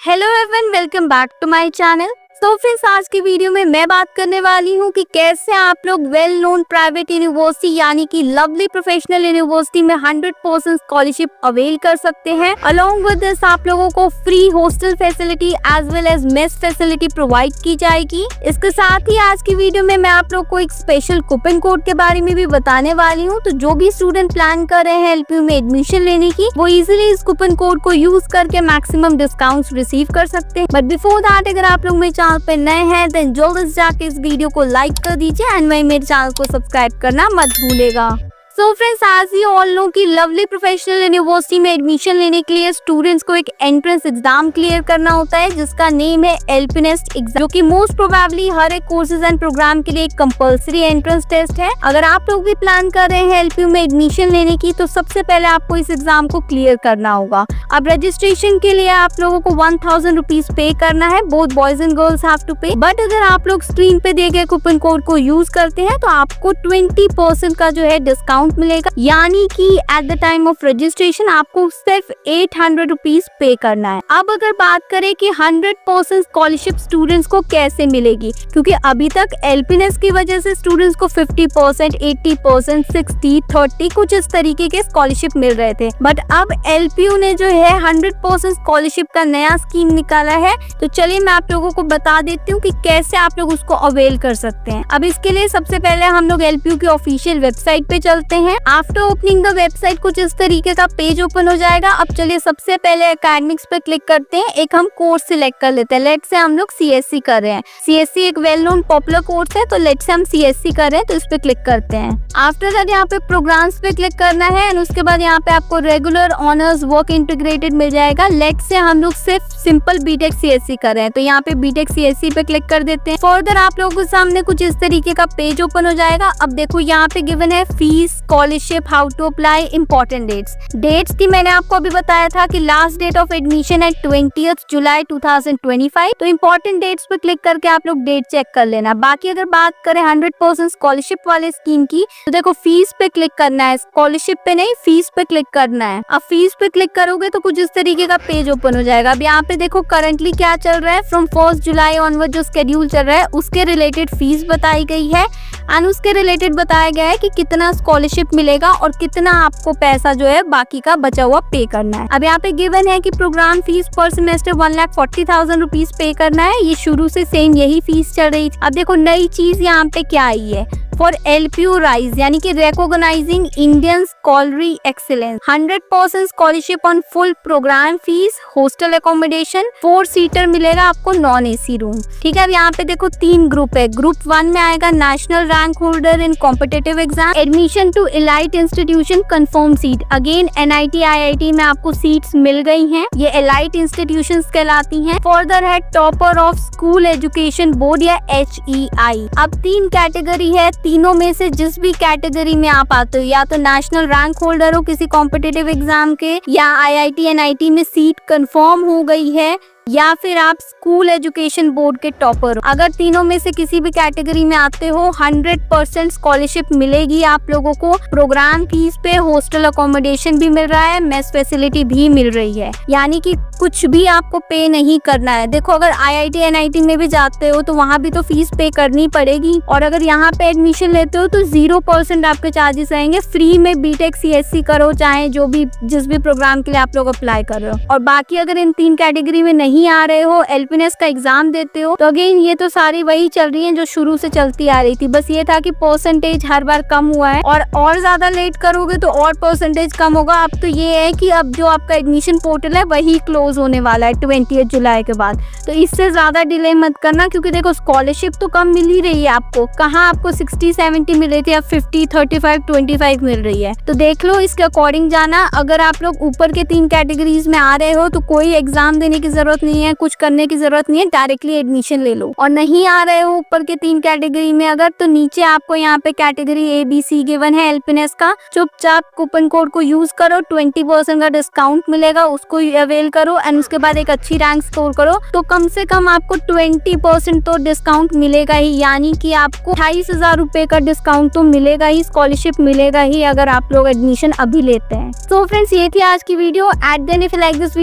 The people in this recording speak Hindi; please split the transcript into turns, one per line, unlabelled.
Hello everyone, welcome back to my channel. तो फ्रेंड्स, आज की वीडियो में मैं बात करने वाली हूँ कि कैसे आप लोग वेल नोन प्राइवेट यूनिवर्सिटी यानी कि लवली प्रोफेशनल यूनिवर्सिटी में 100% स्कॉलरशिप अवेल कर सकते हैं। अलोंग विद दिस आप लोगों को free hostel facility as well as mess facility provide की जाएगी। इसके साथ ही आज की वीडियो में मैं आप लोग को एक स्पेशल कूपन कोड के बारे में भी बताने वाली हूँ। तो जो भी स्टूडेंट प्लान कर रहे हैं एलपीयू में एडमिशन लेने की, वो इजिली इस कूपन कोड को यूज करके मैक्सिमम डिस्काउंट रिसीव कर सकते हैं। बट बिफोर दैट, अगर आप लोग मेरे चैनल पे नए हैं तो जल्द से जाके इस वीडियो को लाइक कर दीजिए एंड वही मेरे चैनल को सब्सक्राइब करना मत भूलेगा। सो फ्रेंड्स, आज ही ऑल नो की लवली प्रोफेशनल यूनिवर्सिटी में एडमिशन लेने के लिए स्टूडेंट्स को एक एंट्रेंस एग्जाम क्लियर करना होता है जिसका नेम है एलपीनेस्ट एग्जाम, जो कि मोस्ट प्रोबेबली हर एक कोर्सेज एंड प्रोग्राम के लिए एक कंपल्सरी एंट्रेंस टेस्ट है। अगर आप लोग भी प्लान कर रहे हैं एलपीयू में एडमिशन लेने की, तो सबसे पहले आपको इस एग्जाम को क्लियर करना होगा। अब रजिस्ट्रेशन के लिए आप लोगों को 1000 रुपीज पे करना है। Both boys and girls have to pay. But अगर आप लोग स्क्रीन पे दिए गए कूपन कोड को यूज करते हैं तो आपको 20% का जो है डिस्काउंट मिलेगा, यानी कि at the time of registration आपको सिर्फ 800 रुपीज पे करना है। अब अगर बात करें कि 100% स्कॉलरशिप स्टूडेंट्स को कैसे मिलेगी, क्योंकि अभी तक एलपीनेस की वजह से स्टूडेंट्स को 50%, 80%, 60, 30 कुछ इस तरीके के स्कॉलरशिप मिल रहे थे। बट अब एलपीयू ने जो है 100% स्कॉलरशिप का नया स्कीम निकाला है। तो चलिए मैं आप लोगों को बता देती हूँ कि कैसे आप लोग उसको अवेल कर सकते हैं। अब इसके लिए सबसे पहले हम लोग एलपीयू की ऑफिशियल वेबसाइट पे चलते हैं। आफ्टर ओपनिंग द वेबसाइट कुछ इस तरीके का पेज ओपन हो जाएगा। अब चलिए सबसे पहले एकेडमिक्स पे क्लिक करते हैं। एक हम कोर्स सिलेक्ट कर लेते हैं। लेट से हम लोग सीएससी कर रहे हैं। सीएससी एक वेल नोन पॉपुलर कोर्स है, तो लेट से हम सीएससी कर रहे हैं, तो इस पे क्लिक करते हैं। आफ्टर दैट यहाँ पे प्रोग्राम्स पे क्लिक करना है एंड उसके बाद यहाँ पे आपको रेगुलर, ऑनर्स, वर्क इंटीग्रेटेड मिल जाएगा। लेट से हम लोग सिर्फ सिंपल बीटेक सीएससी कर रहे हैं, तो यहाँ पे बीटेक सीएससी पे क्लिक कर देते हैं। फर्दर आप लोगों के सामने कुछ इस तरीके का पेज ओपन हो जाएगा। अब देखो यहाँ पे गिवन है fees, scholarship, how to apply, important dates की मैंने आपको अभी बताया था कि लास्ट डेट ऑफ एडमिशन है 20 जुलाई 2025। तो इंपॉर्टेंट डेट्स पे क्लिक करके आप लोग डेट चेक कर लेना। बाकी अगर बात करें 100% स्कॉलरशिप वाले स्कीम की, तो देखो फीस पे क्लिक करना है, स्कॉलरशिप पे नहीं, फीस पे क्लिक करना है। अब फीस पे क्लिक करोगे तो कुछ इस तरीके का पेज ओपन हो जाएगा। अब यहाँ पे देखो करंटली क्या चल रहा है, फ्रॉम 1 जुलाई ऑनवर्ड जो स्केड्यूल चल रहा है उसके रिलेटेड फीस बताई गई है एंड उसके रिलेटेड बताया गया है कि कितना स्कॉलरशिप मिलेगा और कितना आपको पैसा जो है बाकी का बचा हुआ पे करना है। अब यहाँ पे गिवन है कि प्रोग्राम फीस पर सेमेस्टर 1,40,000 रुपीज पे करना है। ये शुरू से सेम यही फीस चल रही थी। अब देखो नई चीज यहाँ पे क्या आई है, फॉर एलपीयू राइज यानी कि recognising Indian scholarly excellence, 100% scholarship on full programme fees, hostel accommodation, 4 seater मिलेगा आपको नॉन एसी रूम। ठीक है। अब यहाँ पे देखो 3 ग्रुप है। ग्रुप 1 में आएगा national rank holder in competitive exam, admission to elite institution, confirm seat. Again NIT, IIT में आपको सीट्स मिल गई हैं, ये एलाइट इंस्टीट्यूशन कहलाती हैं। फर्दर है topper of school education board या HEI। अब 3 कैटेगरी है, तीनों में से जिस भी कैटेगरी में आप आते हो, या तो नेशनल रैंक होल्डर हो किसी कॉम्पिटिटिव एग्जाम के, या आईआईटी एनआईटी में सीट कंफर्म हो गई है, या फिर आप स्कूल एजुकेशन बोर्ड के टॉपर हो। अगर तीनों में से किसी भी कैटेगरी में आते हो, 100% स्कॉलरशिप मिलेगी आप लोगों को। प्रोग्राम फीस पे हॉस्टल अकोमोडेशन भी मिल रहा है, मेस फैसिलिटी भी मिल रही है, यानी कि कुछ भी आपको पे नहीं करना है। देखो अगर आईआईटी एनआईटी में भी जाते हो तो वहाँ भी तो फीस पे करनी पड़ेगी, और अगर यहाँ पे एडमिशन लेते हो तो 0% आपके चार्जेस रहेंगे। फ्री में बीटेक सीएससी करो, चाहे जो भी जिस भी प्रोग्राम के लिए आप लोग अप्लाई कर रहे हो। और बाकी अगर इन 3 कैटेगरी में नहीं आ रहे हो, एलपीनेस का एग्जाम देते हो, तो अगेन ये तो सारी वही चल रही है जो शुरू से चलती आ रही थी। बस ये था कि परसेंटेज हर बार कम हुआ है, और ज्यादा लेट करोगे तो और परसेंटेज कम होगा। अब तो ये है कि अब जो आपका एडमिशन पोर्टल है वही क्लोज होने वाला है 20 जुलाई के बाद। तो इससे ज्यादा डिले मत करना, क्योंकि देखो स्कॉलरशिप तो कम मिल ही रही है आपको। कहाँ आपको 60-70 मिल रही थी, अब 50, 35, 25 मिल रही है। तो देख लो, इसके अकॉर्डिंग जाना। अगर आप लोग ऊपर के 3 कैटेगरीज में आ रहे हो तो कोई एग्जाम देने की जरूरत नहीं है, कुछ करने की जरूरत नहीं है, डायरेक्टली एडमिशन ले लो। और नहीं आ रहे हो ऊपर के 3 कैटेगरी में अगर, तो नीचे आपको यहाँ पे कैटेगरी ABC गिवन है एलपीनेस का। चुपचाप कूपन कोड को यूज करो, 20% का डिस्काउंट मिलेगा, उसको अवेल करो एंड उसके बाद एक अच्छी रैंक स्कोर करो, तो कम से कम आपको 20% तो डिस्काउंट मिलेगा ही, यानी कि आपको 28,000 रुपए का डिस्काउंट तो मिलेगा ही, स्कॉलरशिप मिलेगा ही अगर आप लोग एडमिशन अभी लेते हैं। तो फ्रेंड्स, ये थी आज की video. At then if you like this